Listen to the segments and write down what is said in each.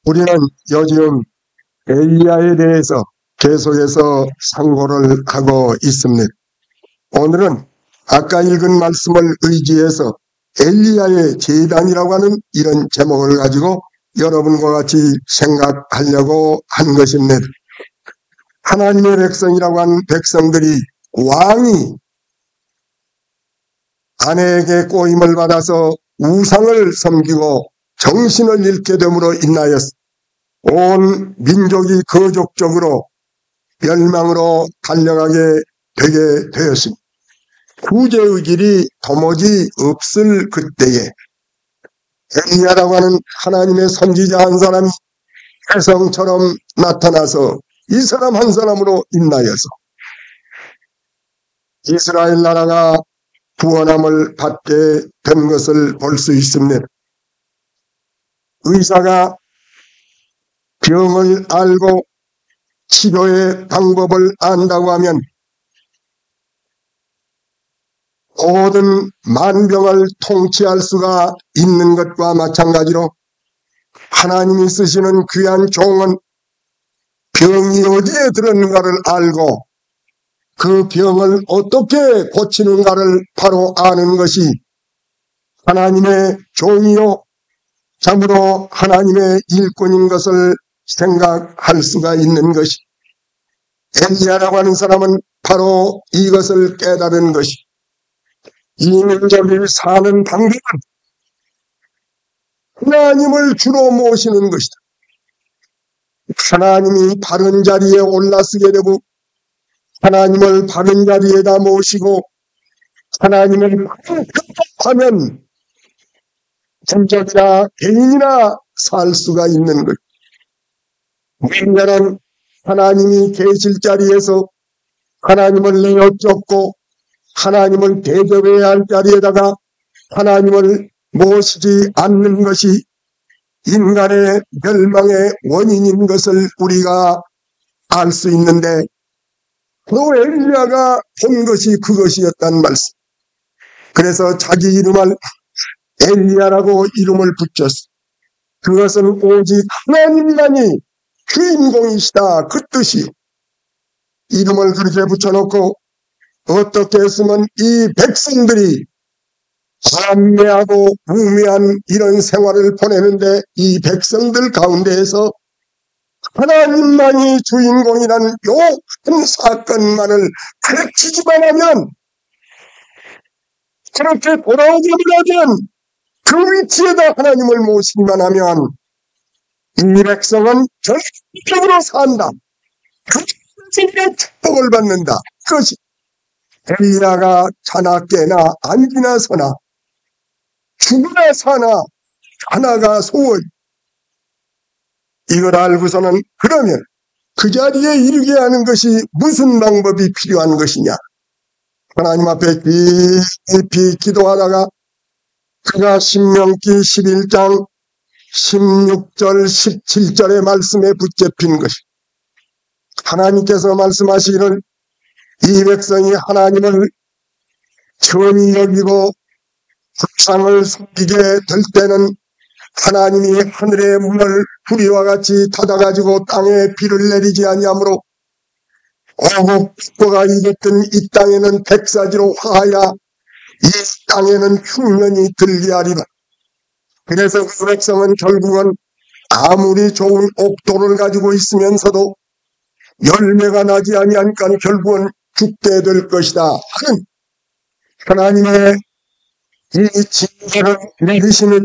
우리는 요즘 엘리야에 대해서 계속해서 상고를 하고 있습니다. 오늘은 아까 읽은 말씀을 의지해서 엘리야의 제단이라고 하는 이런 제목을 가지고 여러분과 같이 생각하려고 한 것입니다. 하나님의 백성이라고 하는 백성들이 왕이 아내에게 꼬임을 받아서 우상을 섬기고 정신을 잃게 됨으로 인하여서 온 민족이 거족적으로 멸망으로 달려가게 되게 되었습니다. 구제의 길이 도무지 없을 그때에 엘리야라고 하는 하나님의 선지자 한 사람이 혜성처럼 나타나서 이 사람 한 사람으로 인하여서 이스라엘 나라가 구원함을 받게 된 것을 볼 수 있습니다. 의사가 병을 알고 치료의 방법을 안다고 하면 모든 만병을 통치할 수가 있는 것과 마찬가지로 하나님이 쓰시는 귀한 종은 병이 어디에 들었는가를 알고 그 병을 어떻게 고치는가를 바로 아는 것이 하나님의 종이요 참으로 하나님의 일꾼인 것을 생각할 수가 있는 것이 엘리야라고 하는 사람은 바로 이것을 깨달은 것이 이 민족이 사는 방법은 하나님을 주로 모시는 것이다. 하나님이 바른 자리에 올라서게 되고 하나님을 바른 자리에다 모시고 하나님을 하면 전적이나 개인이나 살 수가 있는 것. 우리는 하나님이 계실 자리에서 하나님을 내어 쫓고 하나님을 대접해야 할 자리에다가 하나님을 모시지 않는 것이 인간의 멸망의 원인인 것을 우리가 알 수 있는데 또 엘리야가 본 것이 그것이었단 말씀. 그래서 자기 이름을 엘리야라고 이름을 붙였어. 그것은 오직 하나님만이 주인공이시다 그 뜻이요. 이름을 그렇게 붙여놓고 어떻게 했으면 이 백성들이 안매하고 우매한 이런 생활을 보내는데 이 백성들 가운데에서 하나님만이 주인공이라는 요 한 사건만을 가르치기만 하면 그렇게 돌아오기보다는 그 위치에다 하나님을 모시기만 하면 이 백성은 전적으로 산다. 그것의 축복을 받는다. 그것이 엘리야가 자나 깨나 앉으나 서나 죽으나 사나 하나가 소원 이걸 알고서는 그러면 그 자리에 이르게 하는 것이 무슨 방법이 필요한 것이냐. 하나님 앞에 깊이 기도하다가 그가 신명기 11장 16절 17절의 말씀에 붙잡힌 것이 하나님께서 말씀하시기를 이 백성이 하나님을 천히 여기고 국상을 숨기게 될 때는 하나님이 하늘의 문을 구리와 같이 닫아가지고 땅에 비를 내리지 아니하므로 오곡과 익었던 이 땅에는 백사지로 화하여 이 땅에는 흉년이 들리하리라. 그래서 그 백성은 결국은 아무리 좋은 옥토를 가지고 있으면서도 열매가 나지 아니하니까 결국은 죽게 될 것이다 하는 하나님의 이 징계를 내리시는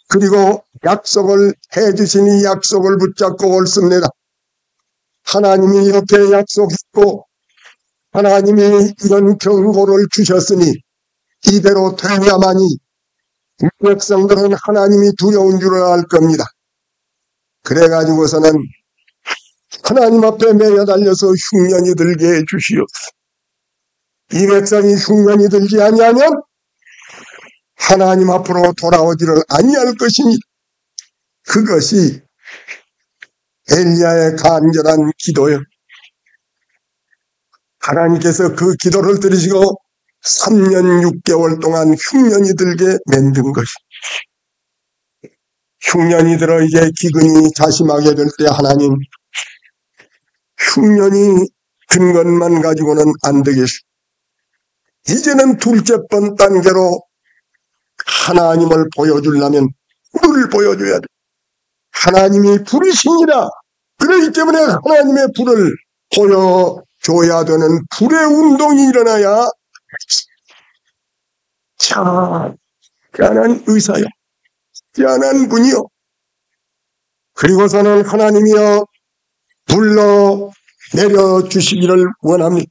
그리고 약속을 해주시니 약속을 붙잡고 옳습니다. 하나님이 이렇게 약속했고 하나님이 이런 경고를 주셨으니 이대로 되어야만이 이 백성들은 하나님이 두려운 줄을 알 겁니다. 그래가지고서는 하나님 앞에 매여 달려서 흉년이 들게 해주시옵소서. 이 백성이 흉년이 들지 아니하면 하나님 앞으로 돌아오지를 아니할 것이니 그것이 엘리야의 간절한 기도요. 하나님께서 그 기도를 들으시고 3년 6개월 동안 흉년이 들게 만든 것이 흉년이 들어 이제 기근이 자심하게 될 때 하나님, 흉년이 든 것만 가지고는 안 되겠소. 이제는 둘째 번 단계로 하나님을 보여주려면 불을 보여줘야 돼. 하나님이 불이시니라. 그렇기 때문에 하나님의 불을 보여줘야 되는 불의 운동이 일어나야 찬란한 의사요, 찬란한 분이요, 그리고서는 하나님이여 불러 내려주시기를 원합니다.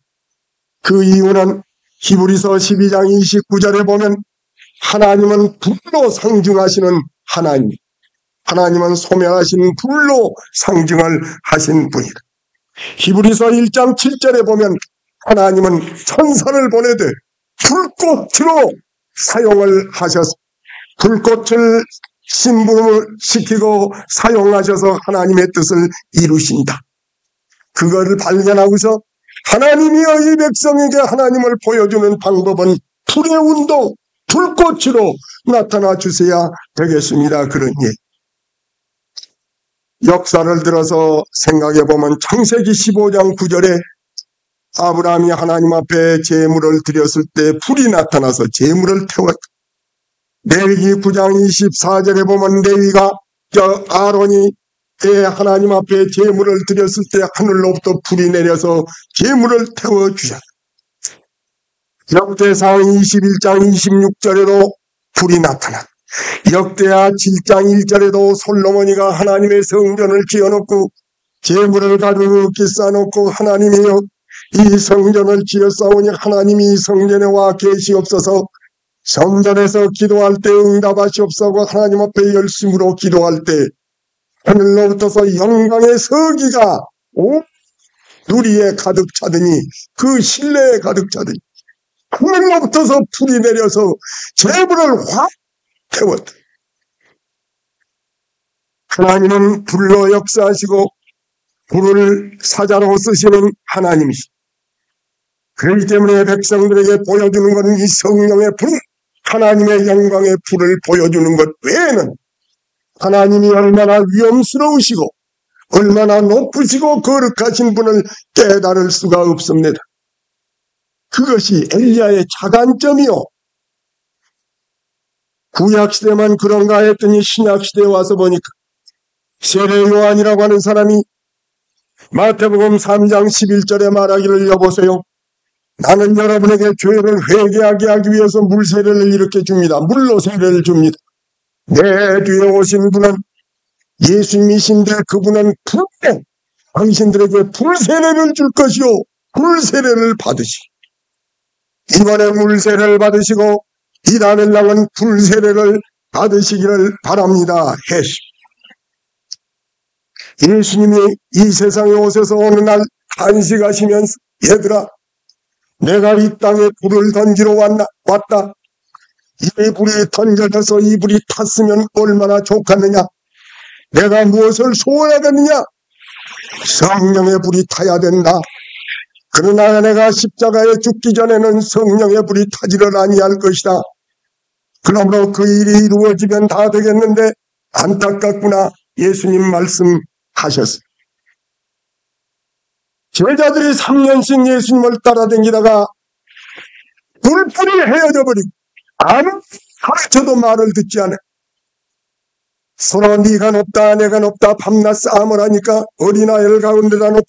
그 이유는 히브리서 12장 29절에 보면 하나님은 불로 상징하시는 하나님, 하나님은 소멸하신 불로 상징을 하신 분이다. 히브리서 1장 7절에 보면 하나님은 천사를 보내되 불꽃으로 사용을 하셔서 불꽃을 심부름을 시키고 사용하셔서 하나님의 뜻을 이루신다. 그거를 발견하고서 하나님이여 이 백성에게 하나님을 보여주는 방법은 불의 운동, 불꽃으로 나타나 주셔야 되겠습니다. 그런 얘기. 역사를 들어서 생각해보면 창세기 15장 9절에 아브라함이 하나님 앞에 제물을 드렸을 때 불이 나타나서 제물을 태웠다. 레위기 9장 24절에 보면 레위가 아론이 하나님 앞에 제물을 드렸을 때 하늘로부터 불이 내려서 제물을 태워주셨다. 역대상 21장 26절에도 불이 나타났다. 역대하 7장 1절에도 솔로몬이가 하나님의 성전을 지어놓고 제물을 가득히 쌓아놓고 하나님이여 이 성전을 지었사오니 하나님이 이 성전에 와 계시옵소서, 성전에서 기도할 때 응답하시옵소서 하나님 앞에 열심으로 기도할 때 하늘로부터서 영광의 서기가 온 누리에 가득 차더니 그 실내에 가득 차더니 하늘로부터서 불이 내려서 제물을 확 태웠다. 하나님은 불로 역사하시고 불을 사자로 쓰시는 하나님이시다. 그렇기 때문에 백성들에게 보여주는 것은 이 성령의 불, 하나님의 영광의 불을 보여주는 것 외에는 하나님이 얼마나 위엄스러우시고 얼마나 높으시고 거룩하신 분을 깨달을 수가 없습니다. 그것이 엘리야의 차관점이요. 구약시대만 그런가 했더니 신약시대에 와서 보니까 세례 요한이라고 하는 사람이 마태복음 3장 11절에 말하기를 여보세요, 나는 여러분에게 죄를 회개하게 하기 위해서 물세례를 이렇게 줍니다. 물로 세례를 줍니다. 내 뒤에 오신 분은 예수님이신데 그분은 불로 당신들에게 불세례를 줄 것이요 불세례를 받으시고 이번에 물세례를 받으시고 이 다음날은 불세례를 받으시기를 바랍니다. 예수님이 이 세상에 오셔서 어느 날 탄식하시면서 얘들아, 내가 이 땅에 불을 던지러 왔다. 이 불이 던져져서 이 불이 탔으면 얼마나 좋겠느냐. 내가 무엇을 소원하겠느냐. 성령의 불이 타야 된다. 그러나 내가 십자가에 죽기 전에는 성령의 불이 타지를 아니할 것이다. 그러므로 그 일이 이루어지면 다 되겠는데 안타깝구나. 예수님 말씀하셨어요. 제자들이 3년씩 예수님을 따라다니다가 뿔뿔이 헤어져 버리고 아무 가르쳐도 말을 듣지 않아. 서로 네가 높다 내가 높다 밤낮 싸움을 하니까 어린아이를 가운데다 놓고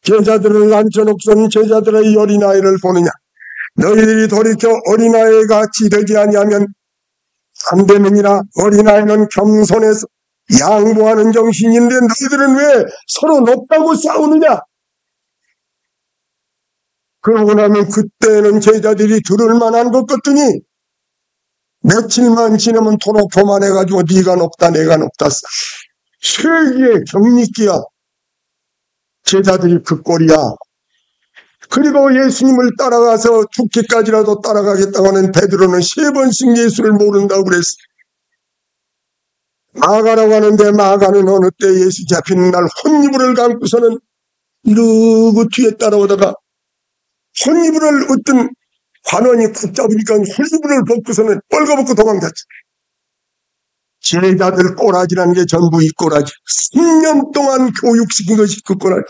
제자들을 앉혀놓고선 제자들의 어린아이를 보느냐. 너희들이 돌이켜 어린아이 같이 되지 아니하면 안 되느니라. 어린아이는 겸손해서 양보하는 정신인데 너희들은 왜 서로 높다고 싸우느냐. 그러고 나면 그때는 제자들이 들을 만한 것 같더니 며칠만 지나면 도로 교만해가지고 네가 높다 내가 높다 세기의 경리기야. 제자들이 그 꼴이야. 그리고 예수님을 따라가서 죽기까지라도 따라가겠다고 하는 베드로는 3번씩 예수를 모른다고 그랬어. 마가라고 하는데 마가는 어느 때 예수 잡히는 날 혼이불을 감고서는 이러고 뒤에 따라오다가 혼이불을 어떤 관원이 붙잡으니까 혼이불을 벗고서는 뻘거벗고 도망갔지. 제자들 꼬라지라는 게 전부 이 꼬라지. 10년 동안 교육시킨 것이 그 꼬라지.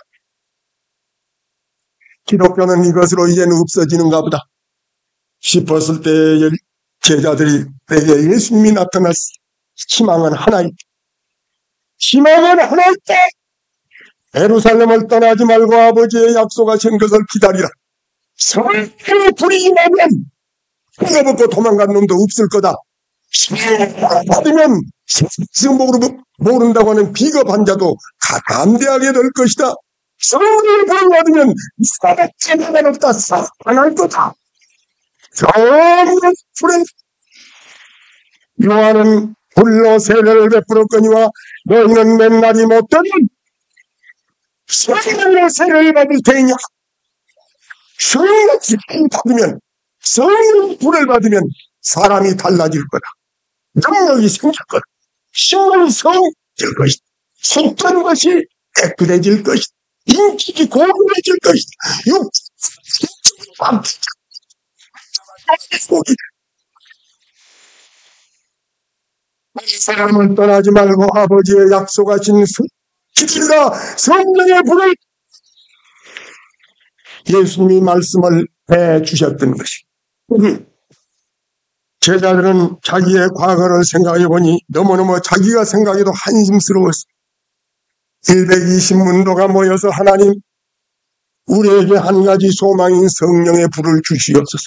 기독교는 이것으로 이제는 없어지는가 보다 싶었을 때 제자들이 내게 예수님이 나타났어. 희망은 하나 있다. 희망은 하나 있다. 예루살렘을 떠나지 말고 아버지의 약속하신 것을 기다리라. 성령의 불이 임하면 끊어먹고 도망간 놈도 없을 거다. 받으면 지금 모른다고 하는 비겁한 자도 담대하게 될 것이다. 성령의 불을 받으면 사백제만 없다. 살아날 거다. 성령의 불에 요한은 불로 세례를 베풀었거니와 너희는 맨날이 못되면 성령의 세례를 받을 테니냐. 성령의 불을 받으면, 성령의 불을 받으면 사람이 달라질 거다. 능력이 생길 거다. 힘이 성질 것이다. 손던 것이 깨끗해질 것이다. 인격이 고급해질 것이다. 이 사람을 떠나지 말고 아버지의 약속하신 기질과 성령의 불을 예수님이 말씀을 해주셨던 것이. 제자들은 자기의 과거를 생각해 보니 너무너무 자기가 생각해도 한심스러웠어. 120문도가 모여서 하나님, 우리에게 한 가지 소망인 성령의 불을 주시옵소서.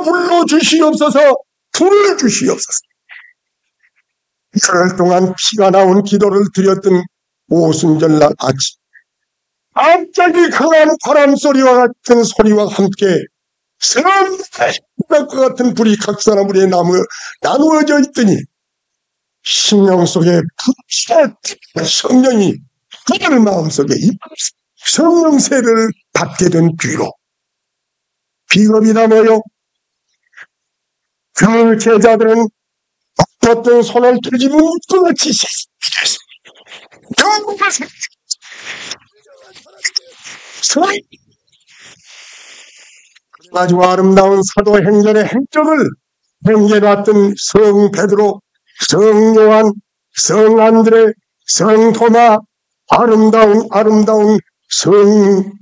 불로 주시옵소서. 불을 주시옵소서. 이틀 동안 피가 나온 기도를 드렸던 오순절날 아침, 갑자기 강한 바람소리와 같은 소리와 함께 성령과 같은 불이 각 사람 우리의 나누어져 있더니 심령 속에 성령이 그들 마음속에 성령 세례를 받게 된 뒤로 비겁이다 뭐요. 그 제자들은 어떤 손을 들집은 것같이 아주 아름다운 사도행전의 행적을 행해놨던 성 베드로, 성 요한, 성 안드레, 성 토마, 아름다운 성인들이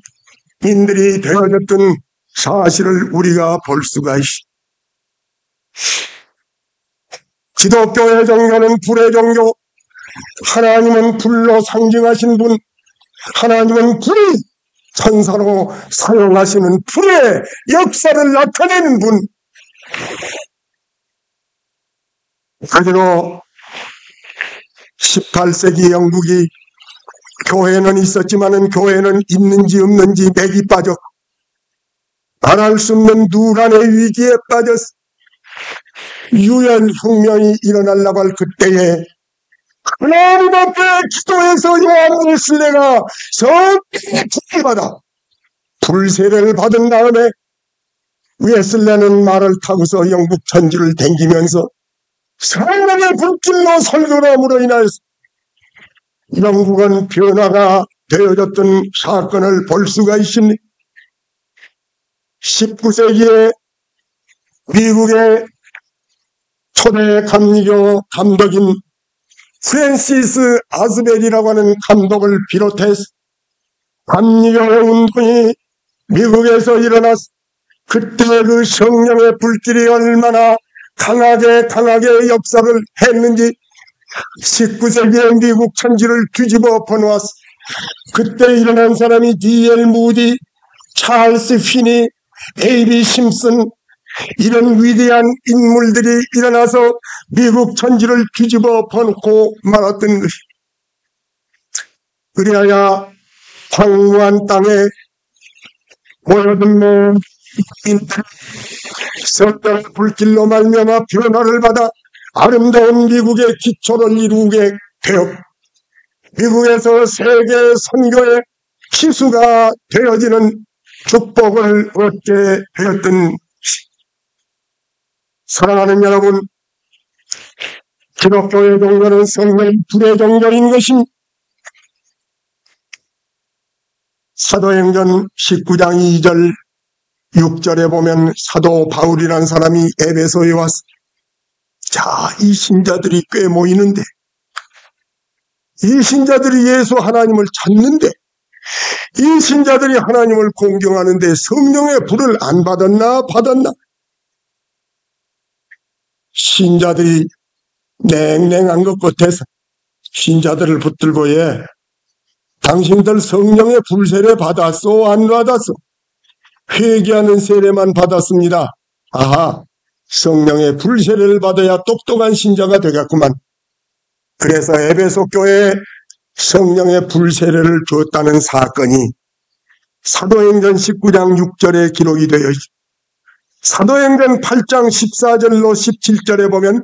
되어졌던 사실을 우리가 볼 수가 있어. 기독교의 종교는 불의 종교, 하나님은 불로 상징하신 분, 하나님은 불을 천사로 사용하시는 불의 역사를 나타내는 분. 그대로 18세기 영국이 교회는 있었지만은 교회는 있는지 없는지 맥이 빠져 말할 수 없는 누란의 위기에 빠졌어. 유연혁명이 일어나려고 할 그때에 하나님 앞에 기도해서 요한 웨슬레가 성령의 불을 받아 불세례를 받은 다음에 웨슬레는 말을 타고서 영국 전지를 댕기면서 성령의 불길로 설교함으로 인하여서 영국은 변화가 되어졌던 사건을 볼 수가 있습니다. 19세기에 미국의 초대 감리교 감독인 프랜시스 아즈벨이라고 하는 감독을 비롯해서 감리교의 운동이 미국에서 일어났어. 그때 그 성령의 불길이 얼마나 강하게 역사를 했는지 19세기의 미국 천지를 뒤집어 엎어놓았어. 그때 일어난 사람이 D.L. 무디, 찰스 피니, A.B. 심슨, 이런 위대한 인물들이 일어나서 미국 천지를 뒤집어 엎어놓고 말았던 것이. 그리하여 황무한 땅에 모여든 인들 성령의 불길로 말미암아 변화를 받아 아름다운 미국의 기초를 이루게 되었고 미국에서 세계 선교의 기수가 되어지는 축복을 얻게 되었던. 사랑하는 여러분, 기독교의 종교는 성령의 불의 종교인 것입니다. 사도행전 19장 2절 6절에 보면 사도 바울이라는 사람이 에베소에 와서 자, 이 신자들이 꽤 모이는데, 이 신자들이 예수 하나님을 찾는데, 이 신자들이 하나님을 공경하는데 성령의 불을 안 받았나? 받았나? 신자들이 냉랭한 것 같아서 신자들을 붙들고 당신들 성령의 불세례 받았어? 안 받았어? 회개하는 세례만 받았습니다. 아하, 성령의 불세례를 받아야 똑똑한 신자가 되겠구만. 그래서 에베소 교회에 성령의 불세례를 줬다는 사건이 사도행전 19장 6절에 기록이 되어 있습니다. 사도행전 8장 14절로 17절에 보면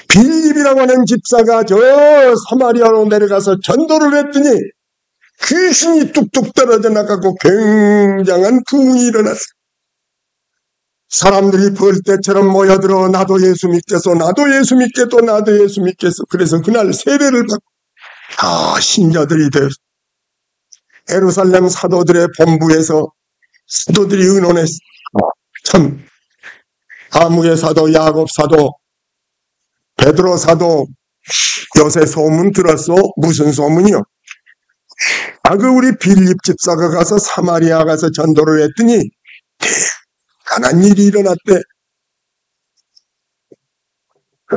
빌립이라고 하는 집사가 저 사마리아로 내려가서 전도를 했더니 귀신이 뚝뚝 떨어져 나가고 굉장한 부흥이 일어났어요. 사람들이 벌떼처럼 모여들어 나도 예수 믿겠소, 나도 예수 믿겠소, 나도 예수 믿겠소. 그래서 그날 세례를 받고 신자들이 되었어요. 예루살렘 사도들의 본부에서 사도들이 의논했어요. 참, 아무개 사도, 야곱 사도, 베드로 사도, 요새 소문 들었어? 무슨 소문이요? 우리 빌립 집사가 가서 사마리아 가서 전도를 했더니 대단한 일이 일어났대.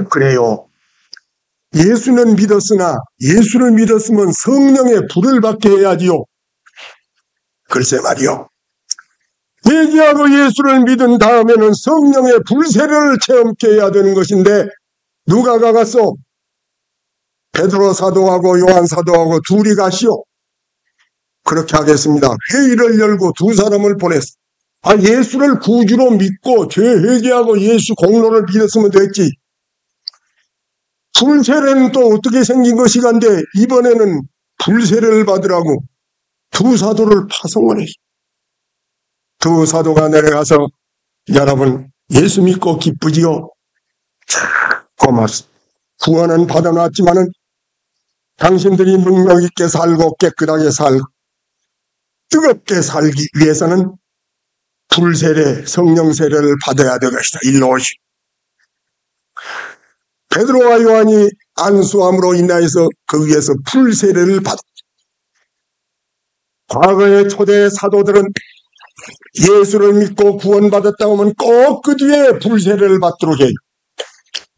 그래요. 예수는 믿었으나 예수를 믿었으면 성령의 불을 받게 해야지요. 글쎄 말이요. 회개하고 예수를 믿은 다음에는 성령의 불세례를 체험케 해야 되는 것인데 누가 가갔어? 베드로 사도하고 요한 사도하고 둘이 가시오. 그렇게 하겠습니다. 회의를 열고 두 사람을 보냈어. 예수를 구주로 믿고 죄 회개하고 예수 공로를 믿었으면 됐지. 불세례는 또 어떻게 생긴 것이간데 이번에는 불세례를 받으라고 두 사도를 파송을 했어. 두 사도가 내려가서 여러분 예수 믿고 기쁘지요? 고맙습니다. 구원은 받아놨지만은 당신들이 능력 있게 살고 깨끗하게 살고 뜨겁게 살기 위해서는 불세례, 성령세례를 받아야 될 것이다. 일로 오시오. 베드로와 요한이 안수함으로 인하여서 거기에서 불세례를 받았다. 과거의 초대 사도들은 예수를 믿고 구원받았다고 하면 꼭 그 뒤에 불세례를 받도록 해요.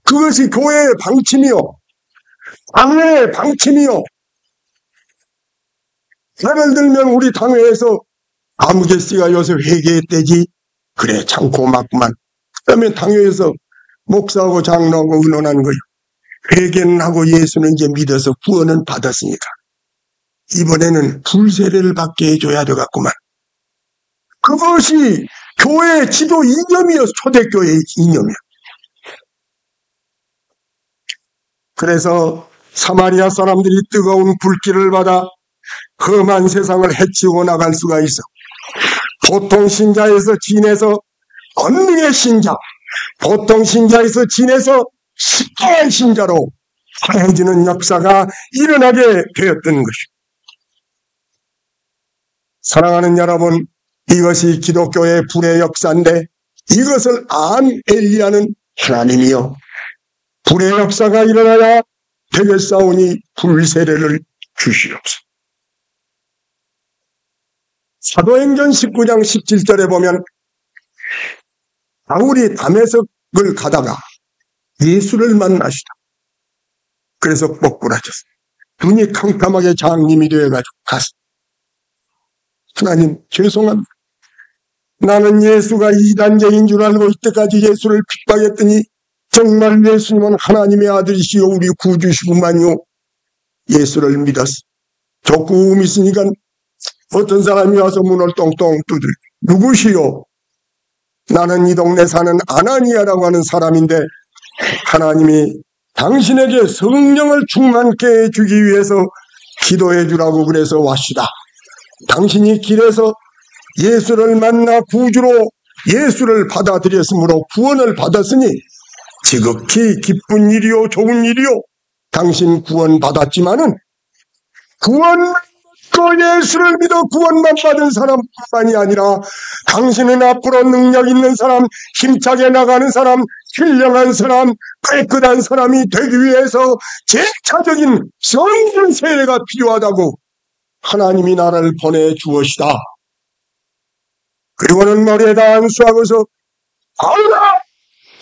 그것이 교회의 방침이요. 당회의 방침이요. 예를 들면 우리 당회에서 아무개 씨가 요새 회개했대지. 그래 참 고맙구만. 그러면 당회에서 목사하고 장로하고 의논한 거예요. 회개는 하고 예수는 이제 믿어서 구원은 받았으니까 이번에는 불세례를 받게 해줘야 되겠구만. 그것이 교회의 지도 이념이었어. 초대교회의 이념이야. 그래서 사마리아 사람들이 뜨거운 불길을 받아 험한 세상을 해치고 나갈 수가 있어. 보통 신자에서 진해서 권능의 신자, 보통 신자에서 진해서 식도한 신자로 사라지는 역사가 일어나게 되었던 것입니다. 사랑하는 여러분, 이것이 기독교의 불의 역사인데 이것을 안 엘리야는 하나님이요. 불의 역사가 일어나야 되겠사오니 불세례를 주시옵소서. 사도행전 19장 17절에 보면 바울이 다메섹을 가다가 예수를 만나시다. 그래서 뻑꾸라졌어요. 눈이 캄캄하게 장님이 되어가지고 갔어. 하나님 죄송합니다. 나는 예수가 이단자인 줄 알고 이때까지 예수를 핍박했더니 정말 예수님은 하나님의 아들이시오 우리 구주시구만요. 예수를 믿었어. 조금 있으니까 어떤 사람이 와서 문을 똥똥 두들. 누구시오? 나는 이 동네 사는 아나니아라고 하는 사람인데 하나님이 당신에게 성령을 충만케 해주기 위해서 기도해 주라고 그래서 왔시다. 당신이 길에서 예수를 만나 구주로 예수를 받아들였으므로 구원을 받았으니 지극히 기쁜 일이요 좋은 일이요. 당신 구원 받았지만은 구원받고 예수를 믿어 구원만 받은 사람뿐만이 아니라 당신은 앞으로 능력 있는 사람, 힘차게 나가는 사람, 신령한 사람, 깨끗한 사람이 되기 위해서 제차적인 성령 세례가 필요하다고 하나님이 나를 보내주었시다. 그리고는 머리에다 안수하고서 아우라!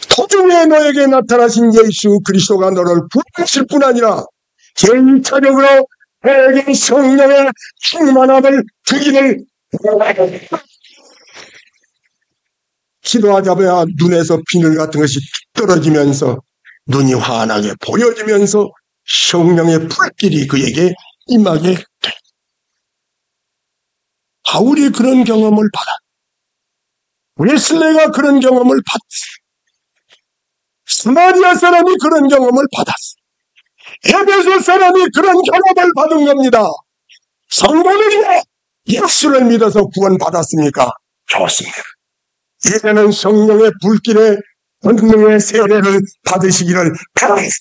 도중에 너에게 나타나신 예수 그리스도가 너를 부르실 뿐 아니라 제1차적으로 너에게 성령의 충만함을 주기를 기도하자마자 눈에서 비늘 같은 것이 떨어지면서 눈이 환하게 보여지면서 성령의 불길이 그에게 임하게 돼. 바울이 그런 경험을 받았다. 웨슬레가 그런 경험을 받았어. 스마리아 사람이 그런 경험을 받았어. 에베소 사람이 그런 경험을 받은 겁니다. 성도들이 예수를 믿어서 구원받았습니까? 좋습니다. 이제는 성령의 불길에 권능의 세례를 받으시기를 바랍니다.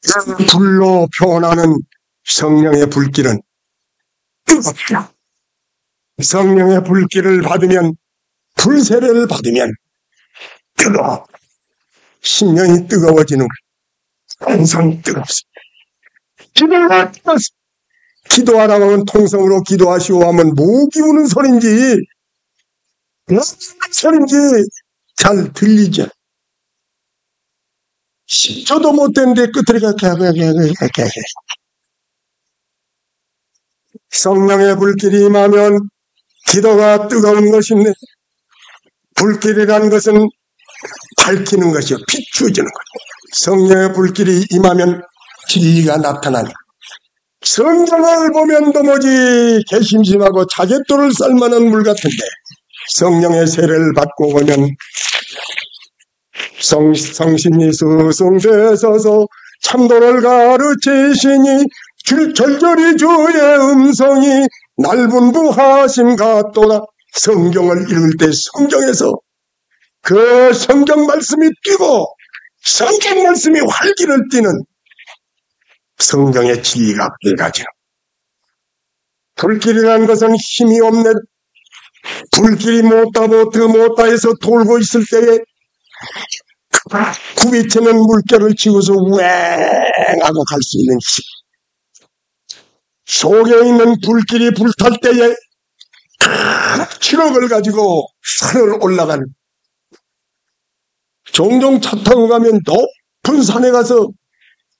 이 불로 표현하는 성령의 불길은 뜨겁다. 성령의 불길을 받으면, 불세례를 받으면 뜨거워. 심령이 뜨거워지는 거예요. 항상 뜨겁습니다. 기도가 뜨겁습니다. 기도하라고 하면 통성으로 기도하시오 하면 뭐 기우는 소린지 무슨 소린지 잘 들리죠. 10초도 못 됐는데 끝을 이렇게 성령의 불길이 임하면 기도가 뜨거운 것입니다. 불길이라는 것은 밝히는 것이요, 비추어지는 것이요. 성령의 불길이 임하면 진리가 나타나는 것. 성경을 보면 도무지 개심심하고 자갯돌을 쌀만한 물 같은데 성령의 세례를 받고 보면 성신이 수송되셔서 참도를 가르치시니 절절히 주의 음성이 날분부하심 같도다. 성경을 읽을 때 성경에서 그 성경 말씀이 뛰고 성경 말씀이 활기를 띠는 성경의 진리가 밝아지는. 불길이라는 것은 힘이 없는, 불길이 못다 해서 돌고 있을 때에 구비치는 물결을 치고서 우행하고 갈 수 있는 힘. 속에 있는 불길이 불탈 때에 기력을 가지고 산을 올라가는. 종종 차 타고 가면 높은 산에 가서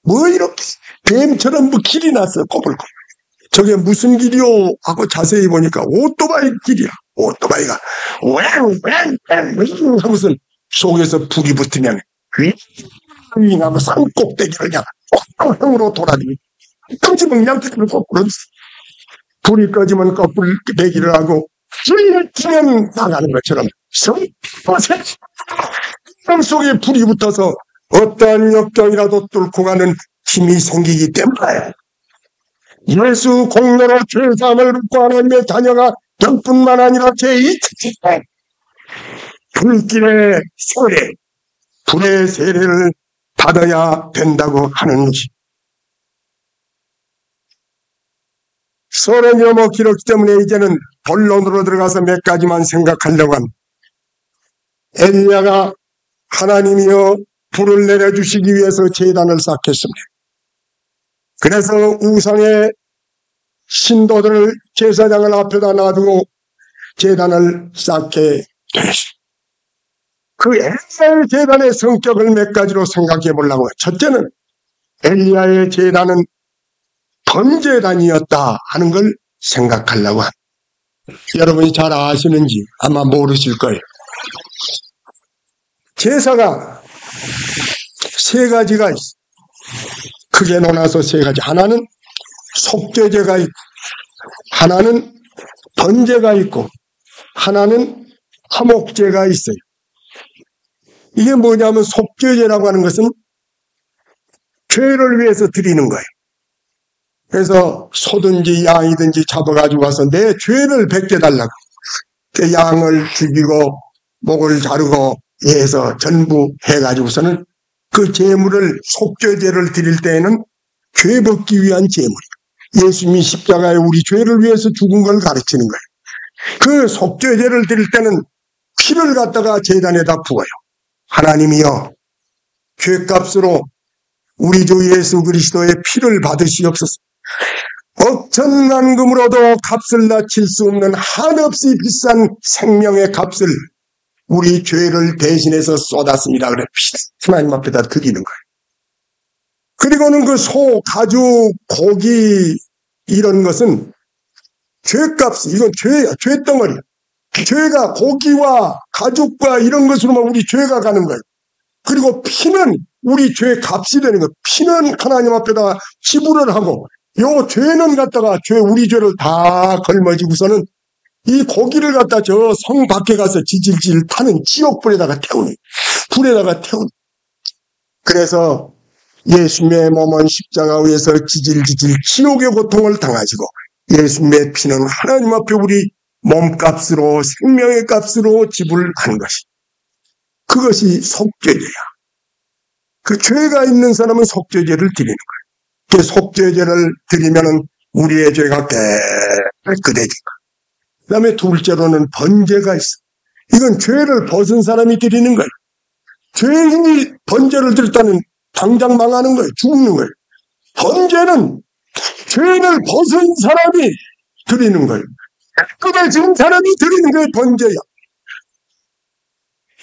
뭐 이렇게 뱀처럼 뭐 길이 났어. 꼬불꼬불. 저게 무슨 길이요? 하고 자세히 보니까 오토바이 길이야. 오토바이가 왱 하고서 속에서 불이 붙으면 윙 하고 산 꼭대기를 그냥 형으로 돌아다니고 꺼지면 양쪽으로 거꾸로 불이 꺼지면 거꾸로 대기를 하고 불이 켜면 나가는 것처럼 성 속에 불이 붙어서 어떠한 역경이라도 뚫고 가는 힘이 생기기 때문에 예수 공로로 죄사함을 받고 하나님의 자녀가 될 뿐만 아니라 제2차 불길의 세례, 불의 세례를 받아야 된다고 하는 것이. 서론이 너무 길었기 때문에 이제는 본론으로 들어가서 몇 가지만 생각하려고 합니다. 엘리야가 하나님이여 불을 내려주시기 위해서 제단을 쌓겠습니다. 그래서 우상의 신도들을 제사장을 앞에다 놔두고 제단을 쌓게 되었습니다. 그 엘리야의 제단의 성격을 몇 가지로 생각해 보려고 해요. 첫째는 엘리야의 제단은 번제단이었다 하는 걸 생각하려고 합니다. 여러분이 잘 아시는지 아마 모르실 거예요. 제사가 세 가지가 있어. 크게 나눠서 세 가지. 하나는 속죄제가 있고, 하나는 번제가 있고, 하나는 화목제가 있어요. 이게 뭐냐면 속죄제라고 하는 것은 죄를 위해서 드리는 거예요. 그래서 소든지 양이든지 잡아가지고 와서 내 죄를 벗겨달라고. 그 양을 죽이고 목을 자르고 해서 전부 해가지고서는 그 제물을 속죄제를 드릴 때에는 죄 벗기 위한 제물이에요. 예수님이 십자가에 우리 죄를 위해서 죽은 걸 가르치는 거예요. 그 속죄제를 드릴 때는 피를 갖다가 제단에다 부어요. 하나님이여, 죄값으로 우리 주 예수 그리스도의 피를 받으시옵소서. 억천만금으로도 값을 낮출 수 없는 한없이 비싼 생명의 값을 우리 죄를 대신해서 쏟았습니다. 그래 하나님 앞에다 드리는 거예요. 그리고는 그 소, 가죽, 고기 이런 것은 죄값, 이건 죄야, 죄덩어리야. 죄가 고기와 가죽과 이런 것으로만 우리 죄가 가는 거예요. 그리고 피는 우리 죄 값이 되는 거예요. 피는 하나님 앞에다가 지불을 하고 요 죄는 갖다가 우리 죄를 다 걸머지고서는 이 고기를 갖다 저 성 밖에 가서 지질질 타는 지옥불에다가 태우는, 불에다가 태우는. 그래서 예수님의 몸은 십자가 위에서 지질지질 지옥의 고통을 당하시고 예수님의 피는 하나님 앞에 우리 몸값으로 생명의 값으로 지불한 것이, 그것이 속죄제야. 그 죄가 있는 사람은 속죄제를 드리는 거예요. 그 속죄제를 드리면은 우리의 죄가 깨끗해진다. 그 다음에 둘째로는 번제가 있어. 이건 죄를 벗은 사람이 드리는 거예요. 죄인이 번제를 드렸다는 당장 망하는 거예요. 죽는 거예요. 번제는 죄를 벗은 사람이 드리는 거예요. 깨끗해진 사람이 드리는 게 번제야.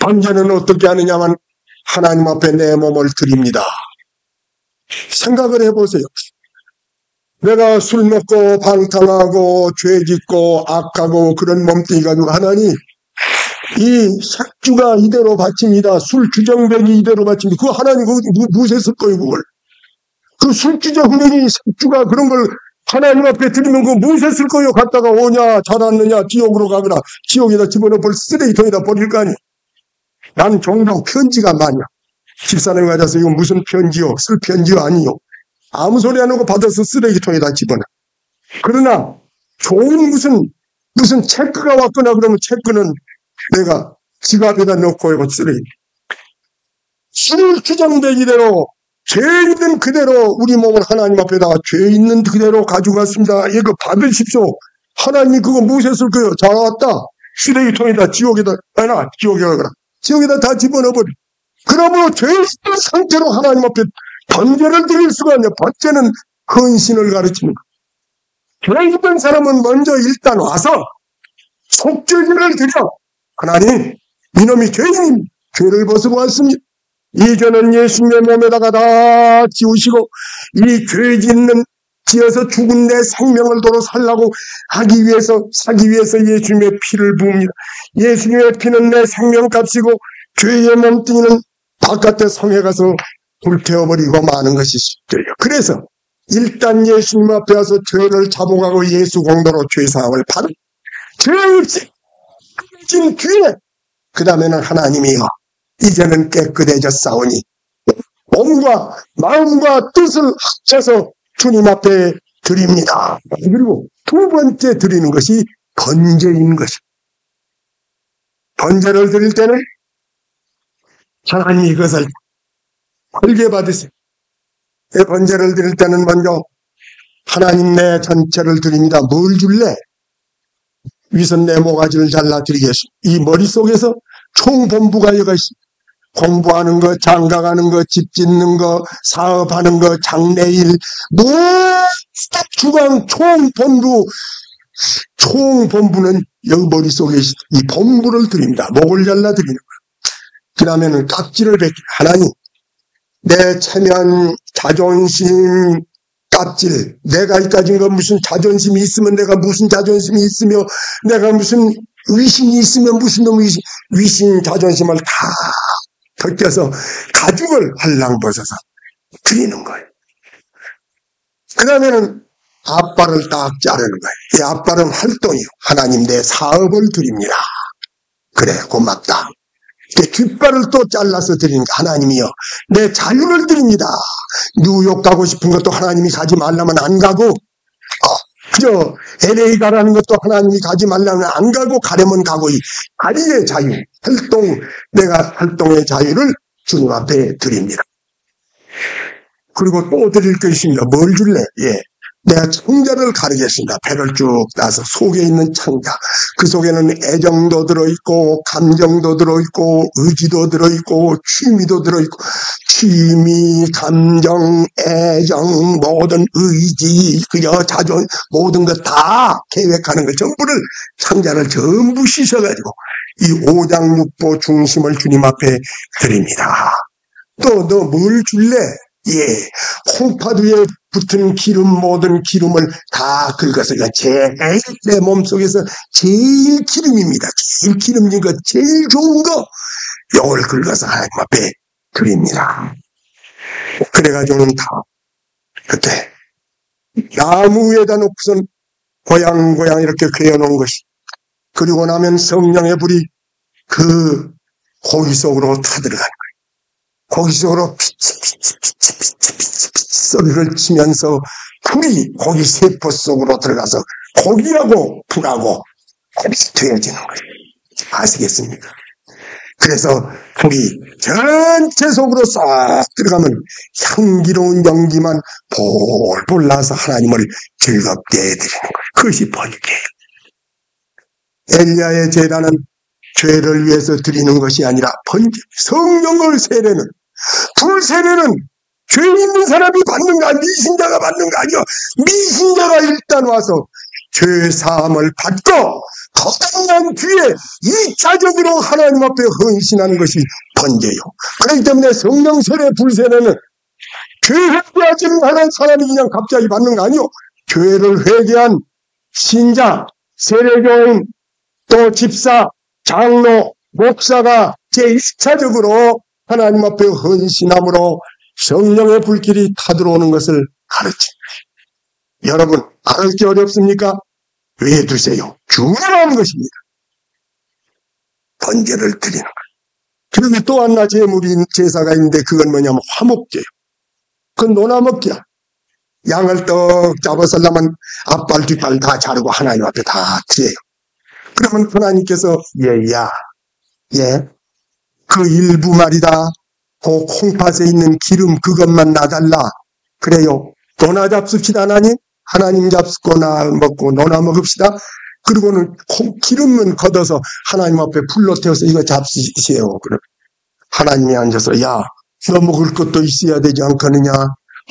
번제는 어떻게 하느냐면 하나님 앞에 내 몸을 드립니다. 생각을 해보세요. 내가 술 먹고 방탕하고 죄 짓고 악하고 그런 몸뚱이 가지고 하나님 이 색주가 이대로 바칩니다. 술 주정뱅이 이대로 바칩니다. 그거 하나님 무엇에 쓸 거예요 그걸. 그 술주정뱅이 색주가 그런 걸 하나님 앞에 드리면 그거 무엇에 쓸 거예요. 갔다가 오냐 잘았느냐 지옥으로 가거나 지옥에다 집어넣어 버릴 쓰레기통에다 버릴 거 아니에요. 나는 종종 편지가 많냐. 집사람이 가져서 이거 무슨 편지요? 쓸 편지요? 아니요. 아무 소리 안 하고 받아서 쓰레기통에다 집어넣어. 그러나 좋은 무슨 체크가 왔거나 그러면 체크는 내가 지갑에다 넣고 이거 쓰레기. 술 주정뱅이대로 죄 있는 그대로 우리 몸을 하나님 앞에다가 죄 있는 그대로 가지고 갔습니다. 이거 받으십시오. 하나님이 그거 무엇에 쓸 거예요? 잘 왔다. 쓰레기통에다 지옥에다 다 집어넣어버려. 그러므로 죄 있는 상태로 하나님 앞에 번제를 드릴 수가 없냐. 번제는 헌신을 가르치는 거예요. 죄 있는 사람은 먼저 일단 와서 속죄제를 드려. 하나님, 이놈이 죄인입니다. 죄를 벗고 왔습니다. 이 죄는 예수님의 몸에다가 다 지우시고 이 죄 짓는 지어서 죽은 내 생명을 도로 살라고 사기 위해서 예수님의 피를 부읍니다. 예수님의 피는 내 생명값이고 죄의 몸뚱이는 바깥에 성에 가서 불태워버리고 마는 것이 속죄예요. 그래서 일단 예수님 앞에 와서 죄를 자복하고 예수 공로로 죄사함을 받은 죄 없이 깨진 뒤에 그 다음에는 하나님이여 이제는 깨끗해졌사오니 몸과 마음과 뜻을 합쳐서 주님 앞에 드립니다. 그리고 두 번째 드리는 것이 번제인 것입니다. 번제를 드릴 때는 하나님 이것을 벌게 받으세요. 번제를 드릴 때는 먼저 하나님 내 전체를 드립니다. 뭘 줄래? 위선 내 모가지를 잘라드리겠습니다. 이 머릿속에서 총본부가 여가 있습니다. 공부하는 거, 장가가는 거, 집 짓는 거, 사업하는 거, 장래일, 주강 총본부는 여기 머릿속에 이 본부를 드립니다. 목을 잘라드리는 거예요. 그 다음에는 깍지를 벗기. 하나님, 내 체면, 자존심, 깍질, 내가 이까진 거 무슨 자존심이 있으면 내가 무슨 자존심이 있으며 내가 무슨 위신이 있으면 무슨 놈의 위신 자존심을 다 벗겨서 가죽을 할랑 벗어서 드리는 거예요. 그 다음에는 앞발을 딱 자르는 거예요. 이 앞발은 활동이요. 하나님 내 사업을 드립니다. 그래 고맙다. 뒷발을 또 잘라서 드리는 거. 하나님이요 내 자유를 드립니다. 뉴욕 가고 싶은 것도 하나님이 가지 말라면 안 가고 그저 LA 가라는 것도 하나님이 가지 말라면 안 가고 가려면 가고 이 자리의 자유, 내가 활동의 자유를 주님 앞에 드립니다. 그리고 또 드릴 게 있습니다. 뭘 줄래? 내가 창자를 가르겠습니다. 배를 쭉 따서 속에 있는 창자. 그 속에는 애정도 들어있고 감정도 들어있고 의지도 들어있고 취미도 들어있고 취미, 감정, 애정, 모든 의지, 그저 자존 모든 것 다 계획하는 걸 전부를 창자를 전부 씻어가지고 이 오장육부 중심을 주님 앞에 드립니다. 또 너 뭘 줄래? 예, 콩팥 위에 붙은 기름 모든 기름을 다 긁어서 제일 내 몸속에서 제일 기름입니다. 제일 기름진 것, 제일 좋은 거 이걸 긁어서 하나님 앞에 드립니다. 그래가지고는 다 그때 나무 위에다 놓고선 고양 이렇게 그려놓은 것이 그리고 나면 성령의 불이 그 고기 속으로 타들어가는 거예요. 고기 속으로 피치 소리를 치면서 불이 고기 세포 속으로 들어가서 고기하고 불하고 되어지는 거예요. 아시겠습니까? 그래서 불이 전체 속으로 싹 들어가면 향기로운 연기만 볼볼 나서 하나님을 즐겁게 해드리는 거예요. 그것이 번제예요. 엘리야의 제단은 죄를 위해서 드리는 것이 아니라 번제, 성령을 세례는, 불 세례는 죄 있는 사람이 받는 거 아니야? 미신자가 받는 거 아니야? 미신자가 일단 와서 죄 사함을 받고 거듭난 뒤에 2차적으로 하나님 앞에 헌신하는 것이 번제요. 그렇기 때문에 성령 세례, 불 세례는 죄 회개하지 않은 사람이 그냥 갑자기 받는 거 아니요. 죄를 회개한 신자, 세례교인, 또 집사, 장로, 목사가 제1차적으로 하나님 앞에 헌신함으로 성령의 불길이 타들어오는 것을 가르칩니다. 여러분, 알기 어렵습니까? 외두세요. 중요한 것입니다. 번제를 드리는 거예요. 그런데 또 하나 제사가 있는데 그건 뭐냐면 화목제요. 그건 노나먹기야. 양을 떡 잡아서려면 앞발 뒷발 다 자르고 하나님 앞에 다 드려요. 그러면 하나님께서 그 일부 말이다. 그 콩팥에 있는 기름 그것만 놔달라. 그래요. 노나 잡숫시다 하나님. 하나님 잡숫고 나 먹고 노나 먹읍시다. 그리고는 기름은 걷어서 하나님 앞에 불로 태워서 이거 잡수세요. 그럼 하나님이 앉아서 너 먹을 것도 있어야 되지 않겠느냐.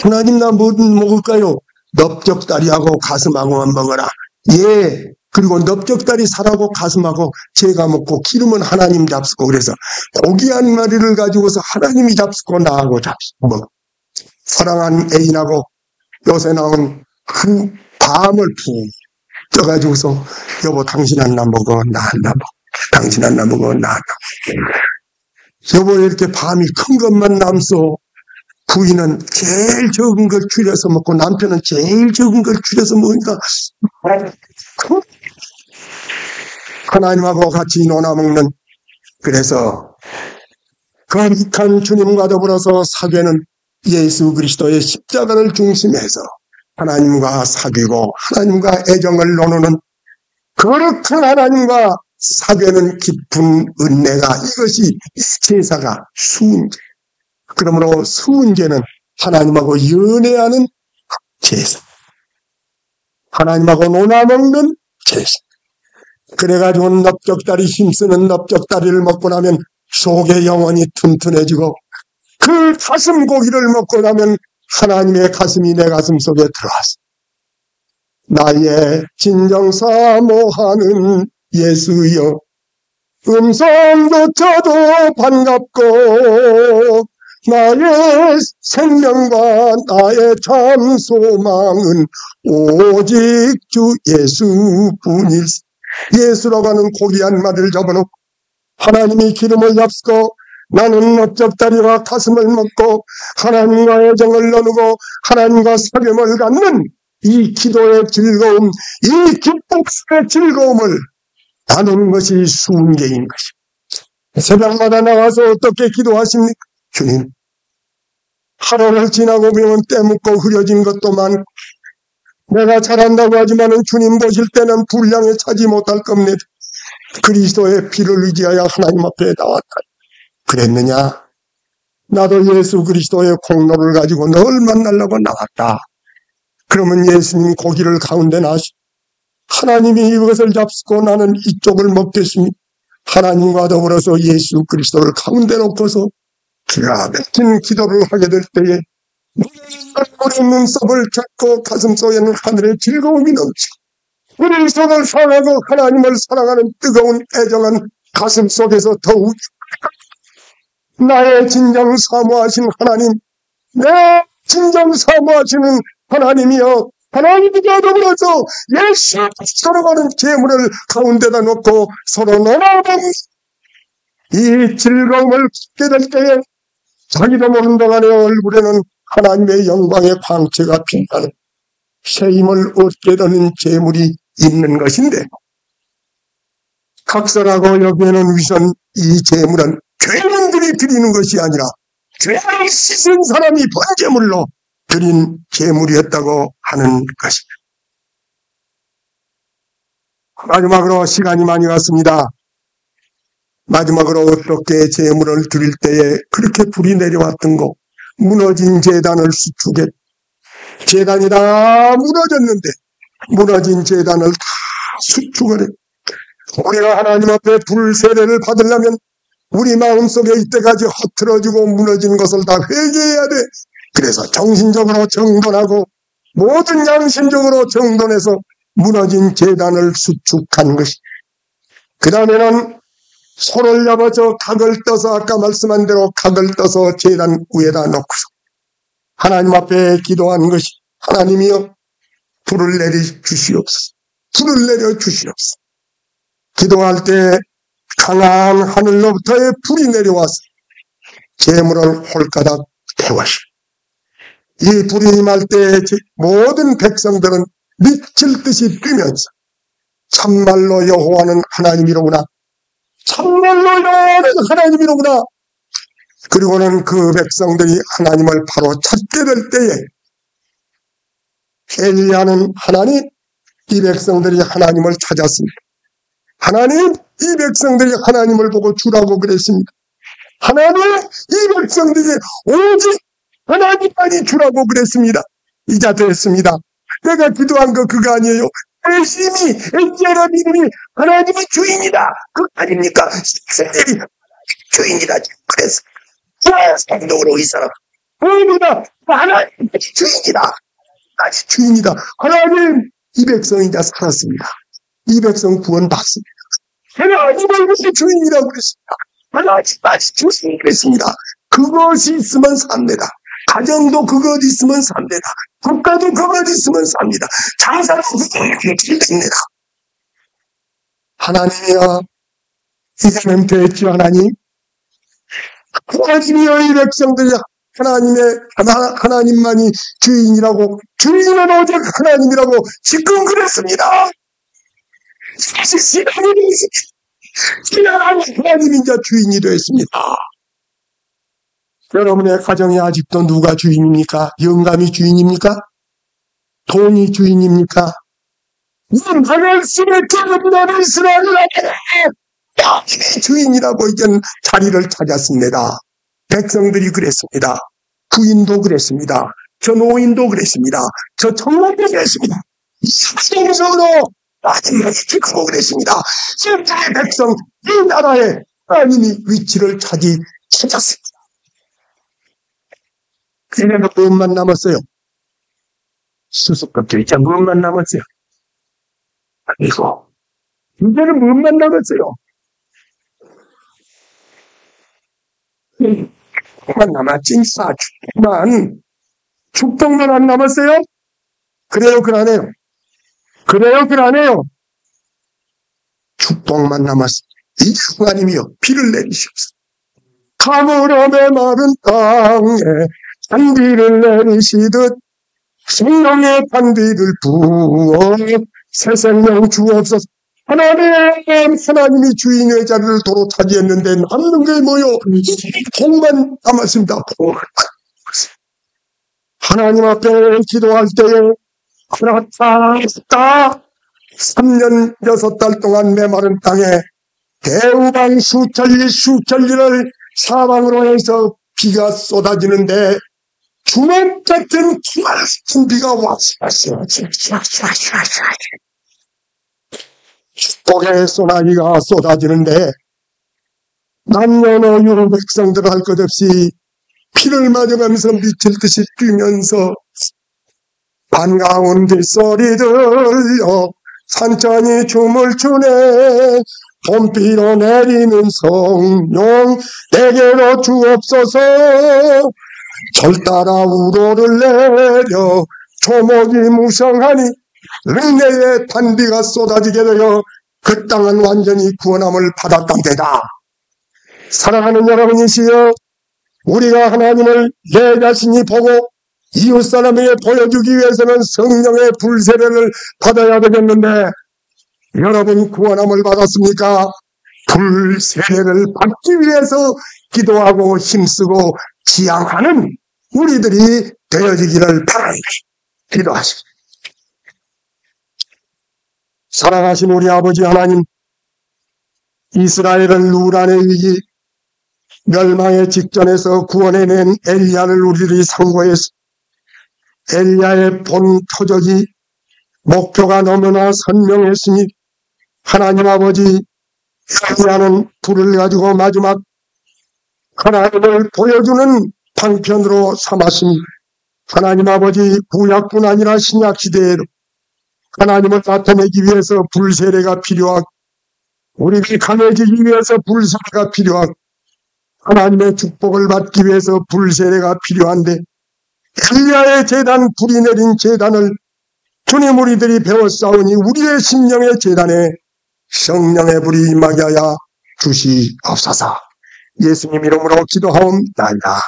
하나님 나 뭐 먹을까요? 넓적다리하고 가슴하고만 먹어라. 예. 그리고 넓적다리 살하고 가슴하고 제가 먹고 기름은 하나님 잡수고 그래서 고기 한 마리를 가지고서 하나님이 잡수고 나하고 잡수고 먹어. 사랑한 애인하고 요새 나온 그 밤을 푹 떠가지고서 여보 당신 하나 먹어 나 하나 먹어 당신 하나 먹어 나 하나 먹어. 여보 이렇게 밤이 큰 것만 남소. 부인은 제일 적은 걸 줄여서 먹고 남편은 제일 적은 걸 줄여서 먹으니까 하나님하고 같이 놀아먹는. 그래서 거룩한 주님과 더불어서 사귀는 예수 그리스도의 십자가를 중심해서 하나님과 사귀고 하나님과 애정을 나누는 거룩한 하나님과 사귀는 깊은 은혜가 이것이 제사가 수은제. 그러므로 수은제는 하나님하고 연애하는 제사. 하나님하고 놀아먹는 제사. 그래가지고 넓적다리 힘쓰는 넓적다리를 먹고 나면 속의 영혼이 튼튼해지고 그 가슴 고기를 먹고 나면 하나님의 가슴이 내 가슴 속에 들어왔어. 나의 진정 사모하는 예수여 음성조차도 반갑고 나의 생명과 나의 참 소망은 오직 주 예수뿐일세. 예수라고 하는 고기 한 마리를 잡아놓고 하나님이 기름을 잡수고 나는 넓적다리와 가슴을 먹고 하나님과 애정을 나누고 하나님과 사귐을 갖는 이 기도의 즐거움, 이 기쁨의 즐거움을 나누는 것이 수은제인 것입니다. 새벽마다 나가서 어떻게 기도하십니까? 주님, 하루를 지나고 보면 때묻고 흐려진 것도 많고 내가 잘한다고 하지만은 주님 보실 때는 분량에 차지 못할 겁니다. 그리스도의 피를 의지하여 하나님 앞에 나왔다. 그랬느냐? 나도 예수 그리스도의 공로를 가지고 널 만나려고 나왔다. 그러면 예수님 고기를 가운데 놔시고 하나님이 이것을 잡수고 나는 이쪽을 먹겠습니다. 하나님과 더불어서 예수 그리스도를 가운데 놓고서 기가 막힌 기도를 하게 될 때에 우리 눈썹을 찾고 가슴 속에는 하늘의 즐거움이 넘치고 그리스도를 사랑하고 하나님을 사랑하는 뜨거운 애정은 가슴 속에서 더욱 나의 진정 사모하신 하나님, 내 진정 사모하시는 하나님이여, 하나님과 더불어서 예수 살아가는 재물을 가운데다 놓고 서로 나눠보는 이 즐거움을 갖게 될 때에 자기도 모르는 동안의 얼굴에는 하나님의 영광의 광채가 빛나는 새 힘을 얻게 되는 재물이 있는 것인데, 각설하고 여기에는 우선 이 재물은 죄인들이 드리는 것이 아니라 죄를 씻은 사람이 번제물로 드린 재물이었다고 하는 것입니다. 마지막으로 시간이 많이 갔습니다. 마지막으로 어떻게 재물을 드릴 때에 그렇게 불이 내려왔던 거, 무너진 제단을 수축해 제단이 다 무너졌는데 무너진 제단을 다 수축을 해. 우리가 하나님 앞에 불세례를 받으려면 우리 마음속에 이때까지 허틀어지고 무너진 것을 다 회개해야 돼. 그래서 정신적으로 정돈하고 모든 양심적으로 정돈해서 무너진 제단을 수축한 것이. 그 다음에는 손을 잡아서 각을 떠서 아까 말씀한 대로 각을 떠서 제단 위에다 놓고서 하나님 앞에 기도한 것이, 하나님이여 불을 내려 주시옵소서. 불을 내려 주시옵소서. 기도할 때 강한 하늘로부터의 불이 내려와서 재물을 홀가닥 태워시오. 이 불이 임할 때 모든 백성들은 미칠 듯이 뛰면서 참말로 여호와는 하나님이로구나, 참말로 여호와는 하나님이로구나. 그리고는 그 백성들이 하나님을 바로 찾게 될 때에 엘리야는 하나님, 이 백성들이 하나님을 찾았습니다. 하나님, 이 백성들이 하나님을 보고 주라고 그랬습니다. 하나님, 이 백성들이 오직 하나님만이 주라고 그랬습니다. 이자 됐습니다. 내가 기도한 거 그거 아니에요. 열심히 엔제라 믿음이 하나님이 주인이다. 그거 아닙니까? 백성들이 주인이다. 그래서 성도로 이 사람 모두가 하나님이 주인이다. 아직 주인이다. 하나님, 이 백성이 이제 살았습니다. 이 백성 구원받습니다. 하나님을 위해 주인이라고 그랬습니다. 하나님만 주인 그랬습니다. 그것이 있으면 삽니다. 가정도 그것 있으면 삽니다. 국가도 그것 있으면 삽니다. 장사도 그것 있습니다. 하나님이여, 이제는 됐죠. 하나님, 하나님이여, 이 백성들이 하나님만이 주인이라고, 주인은 오직 하나님이라고 지금 그랬습니다. 사실 하나님이 이제 주인이 됐습니다. 여러분의 가정에 아직도 누가 주인입니까? 영감이 주인입니까? 돈이 주인입니까? 하늘심의 기업나는 이스라엘을 하나님이 주인이라고 이제 자리를 찾았습니다. 백성들이 그랬습니다. 부인도 그랬습니다. 저 노인도 그랬습니다. 저 청년도 그랬습니다. 이상적으로 하나님이 지키고 그랬습니다. 지금까지 백성, 이 나라에 하나님이 위치를 찾았습니다. 이제는 무엇만 남았어요? 수수께끼 이제 무엇만 남았어요? 아니고 이제는 무엇만 남았어요? 축복만 남았지. 축복만 안 남았어요? 그래요, 그러네요. 그래요, 그러네요. 축복만 남았습니다. 이제 하나님이여 비를 내리시옵소서. 가물음의 마른 땅에 단비를 내리시듯 생명의 단비를 부어 새 생명 주옵소서. 하나님이 주인의 자리를 도로 차지했는데 남는 게 뭐요? 복만 남았습니다. 복만. 하나님 앞에 기도할 때에 그렇다 3년 6달 동안 메마른 땅에 대우방 수천리를 사방으로 해서 비가 쏟아지는데 주먹 같은 기와같은 비가 왔어요. 축복의 소나기가 쏟아지는데 남녀노소 백성들 할 것 없이 피를 맞으면서 미칠 듯이 뛰면서 반가운 빗소리 들려 산천이 춤을 추네. 봄비로 내리는 성령 내게로 주옵소서. 절 따라 우로를 내려 초목이 무성하니 릉내에 단비가 쏟아지게 되어 그 땅은 완전히 구원함을 받았단데다. 사랑하는 여러분이시여, 우리가 하나님을 내 자신이 보고 이웃 사람에게 보여주기 위해서는 성령의 불세례를 받아야 되겠는데, 여러분 구원함을 받았습니까? 불세례를 받기 위해서 기도하고 힘쓰고 지향하는 우리들이 되어지기를 바랍니다. 기도하십시오. 사랑하신 우리 아버지 하나님, 이스라엘을 누란의 위기, 멸망의 직전에서 구원해낸 엘리야를 우리들이 상고해서 엘리야의 본 표적이 목표가 너무나 선명했으니 하나님 아버지, 엘리야는 불을 가지고 마지막 하나님을 보여주는 방편으로 삼았습니다. 하나님 아버지, 구약뿐 아니라 신약 시대에도 하나님을 나타내기 위해서 불세례가 필요하고 우리들이 강해지기 위해서 불세례가 필요하고 하나님의 축복을 받기 위해서 불세례가 필요한데, 엘리야의 제단, 불이 내린 제단을 주님 우리들이 배웠사오니 우리의 심령의 제단에 성령의 불이 임하게 하여 주시옵소서. 예수님 이름으로 기도하옵나이다.